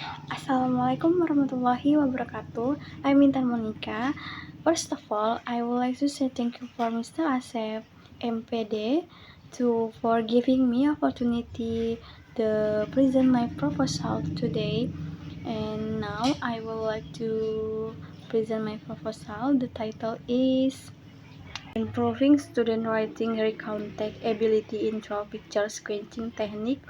Assalamualaikum warahmatullahi wabarakatuh. I'm Intan Monica. First of all, I would like to say thank you for Mr. Asep MPD for giving me opportunity to present my proposal today. And now I would like to present my proposal. The title is Improving Student Writing Recontact Ability in Through Picture Sequencing Technique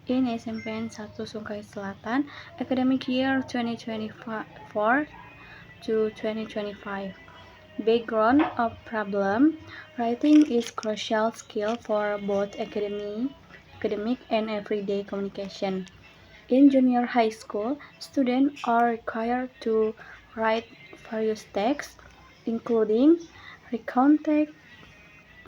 in SMPN 1 Sungkai Selatan, academic year 2024 to 2025. Background of problem: writing is crucial skill for both academic and everyday communication. In junior high school, students are required to write various texts, including recontact.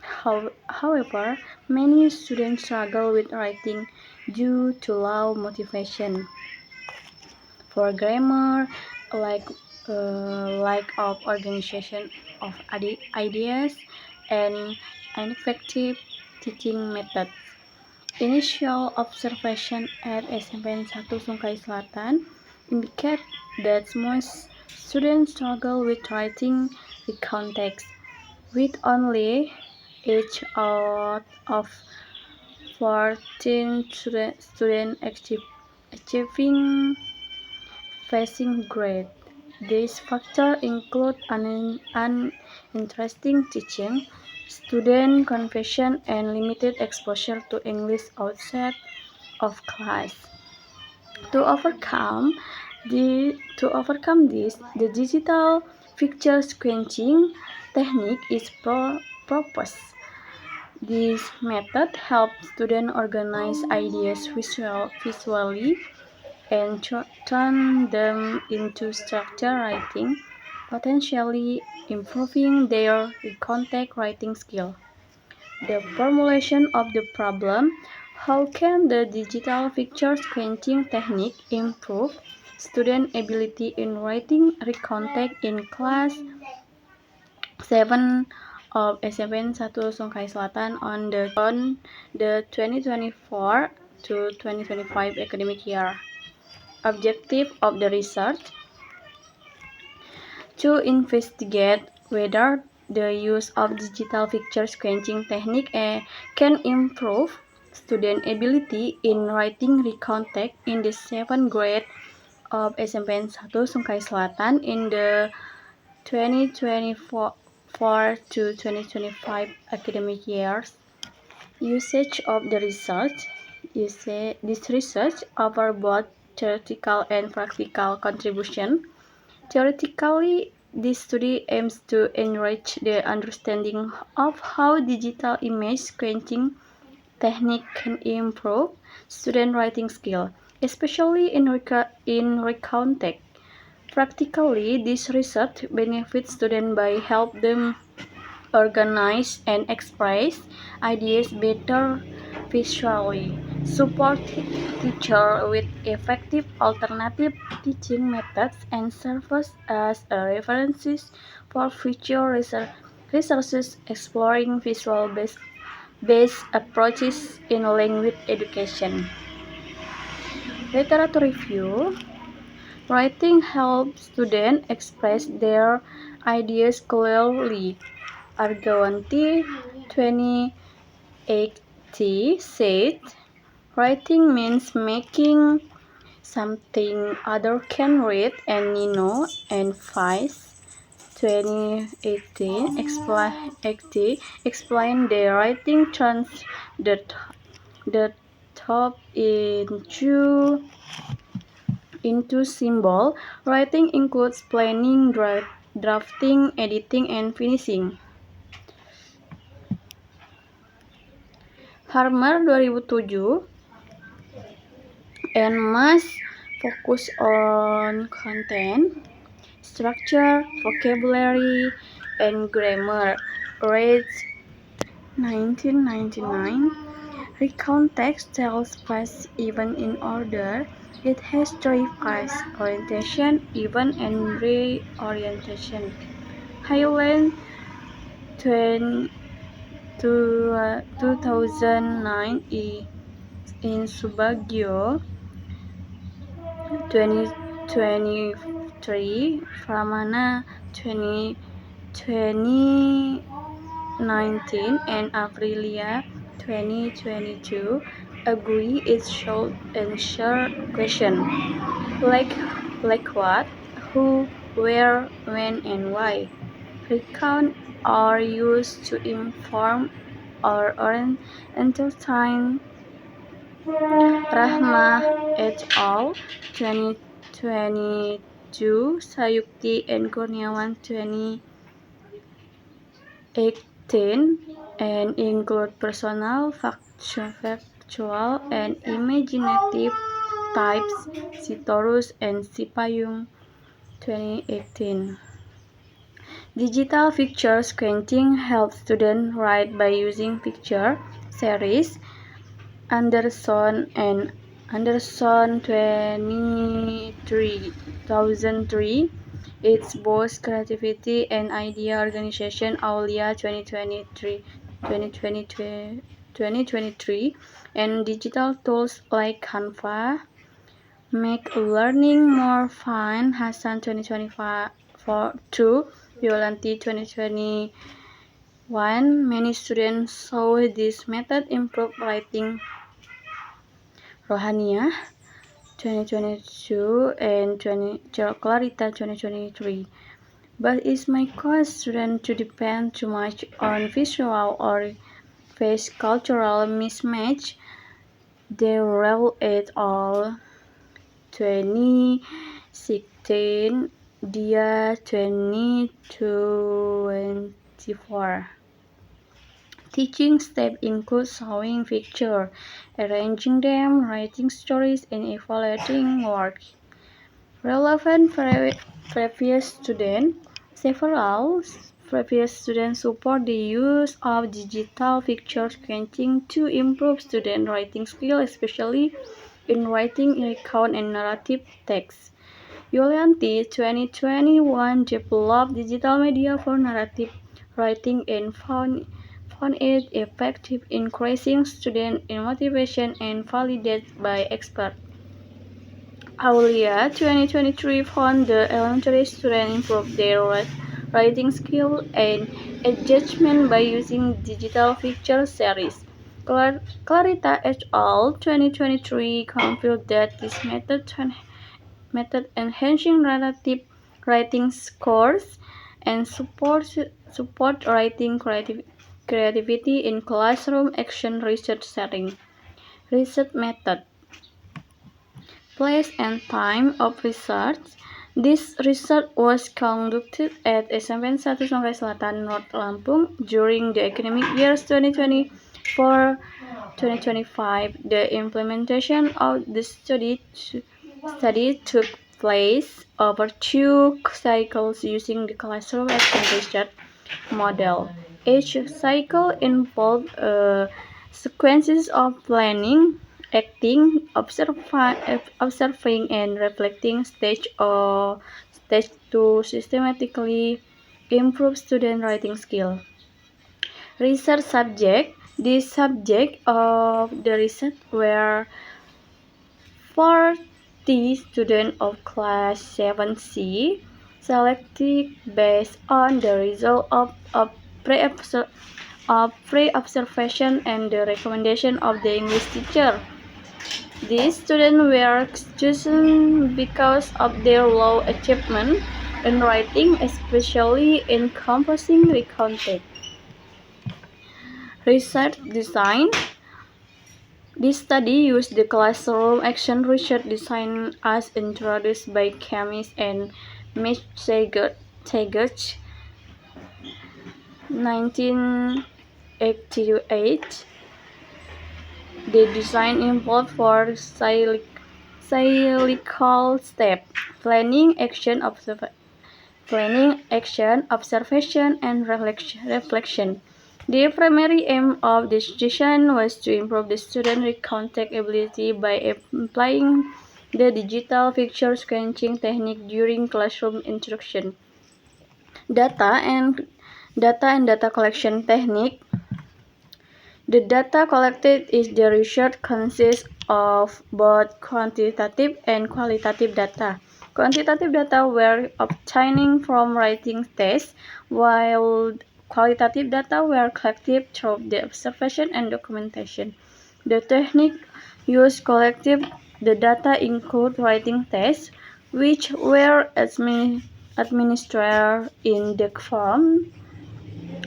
However, many students struggle with writing due to low motivation. For grammar, like lack of organization of ideas and ineffective teaching methods. Initial observation at SMPN 1 Sungkai Selatan indicate that most students struggle with writing the context, with only each out of 14 students achieving passing grade. These factors include uninteresting teaching, student confusion, and limited exposure to English outside of class. To overcome this, the digital picture sequencing technique is proposed. This method helps students organize ideas visually and turn them into structured writing, potentially improving their contact writing skill. The formulation of the problem: how can the digital picture sequencing technique improve student ability in writing recontact in class 7 of SMPN 1 Sungkai Selatan on the 2024 to 2025 academic year? Objective of the research: to investigate whether the use of digital picture sequencing technique can improve student ability in writing recontact in the 7th grade of SMPN 1 Sungkai Selatan in the 2024 to 2025 academic years. Usage of the research: this research offers both theoretical and practical contribution. Theoretically, this study aims to enrich the understanding of how digital image sequencing technique can improve student writing skill, especially in recontact. Practically, this research benefits students by helping them organize and express ideas better visually, support teachers with effective alternative teaching methods, and serves as a reference for future researchers exploring visual-based approaches in language education. Literature review: writing helps students express their ideas clearly. Argawanti 2080 said, writing means making something others can read. And Nino and Vice 2018 explain their writing turns the top into symbol. Writing includes planning, drafting, editing, and finishing. Harmer 2007 and must focus on content, structure, vocabulary, and grammar. Reads 1999. Recontext tells past event in order. It has three phases: orientation, event, and reorientation. Highland 2009 in Subagio 2023, Pramana 2019, and Aprilia 2022. Agree is short and short question. Like what? Who, where, when, and why? Recount are used to inform or entertain. Rahma et al. 2022, Sayukti and Kurniawan 2018, and include personal, factual, and imaginative types, Sitorus and Sipayung 2018. Digital picture sketching helps students write by using picture series. Anderson 2003. It's both creativity and idea organization. Aulia 2023, and digital tools like Canva make learning more fun. Hassan 2025 2. Violanti 2021. Many students saw this method improve writing. Rohania 2022 and Clarita 2023. But is my course student to depend too much on visual or face cultural mismatch? Darrell et al. 2016, Dia 2024. Teaching steps include showing pictures, arranging them, writing stories, and evaluating work. Relevant previous students. Several previous students support the use of digital picture sketching to improve student writing skills, especially in writing recount and narrative text. Yulianti 2021 developed digital media for narrative writing and found it effective, increasing student motivation and validated by experts. Aulia 2023 found the elementary students improved their writing skill and engagement by using digital picture series. Clarita et al. 2023 concluded that this method enhancing narrative writing scores and support writing creativity in classroom action research setting. Research method. Place and time of research. This research was conducted at SMP 1 Songkai Selatan, North Lampung during the academic years 2024-2025. The implementation of the study took place over 2 cycles using the classroom action research model. Each cycle involved sequences of planning, acting, observing, and reflecting stage to systematically improve student writing skill. Research subject. The subject of the research were 40 students of class 7C, selected based on the result of pre-observation and the recommendation of the English teacher. These students were chosen because of their low achievement in writing, especially in composing recounted. Research design. This study used the classroom action research design as introduced by chemist and Mitch Taggart, 1988. The design involved 4 cyclical steps: planning, action, observation, and reflection. The primary aim of this design was to improve the student recounting ability by applying the digital picture sketching technique during classroom instruction. Data and data collection technique. The data collected in the research consists of both quantitative and qualitative data. Quantitative data were obtaining from writing tests, while qualitative data were collected through the observation and documentation. The technique used collective the data include writing tests, which were administered in the form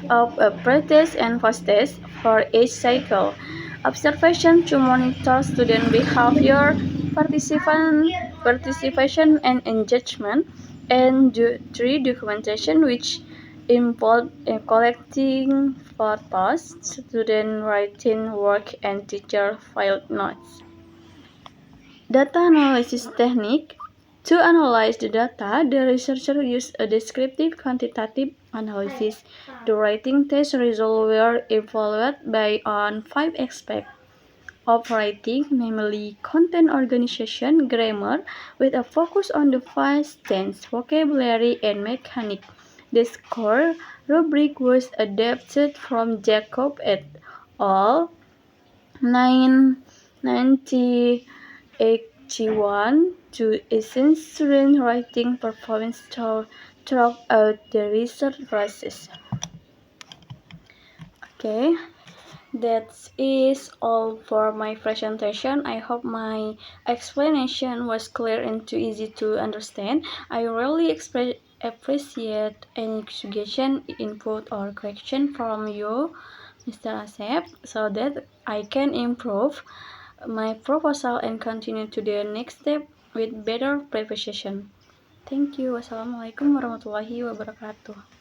of a pre-test and post-test for each cycle. Observation to monitor student behavior, participation and engagement, and three documentation which involve collecting photos, student writing work, and teacher filed notes. Data analysis technique. To analyze the data, the researcher used a descriptive quantitative analysis. The writing test results were evaluated by on 5 aspects of writing, namely content, organization, grammar, with a focus on the voice, tense, vocabulary, and mechanics. The score rubric was adapted from Jacob et al. 1981 to assess student writing performance throughout the research process. Okay, that is all for my presentation. I hope my explanation was clear and too easy to understand. I really appreciate any suggestion, input, or correction from you, Mr. Asep, so that I can improve my proposal and continue to the next step with better preparation. Thank you. Wassalamualaikum warahmatullahi wabarakatuh.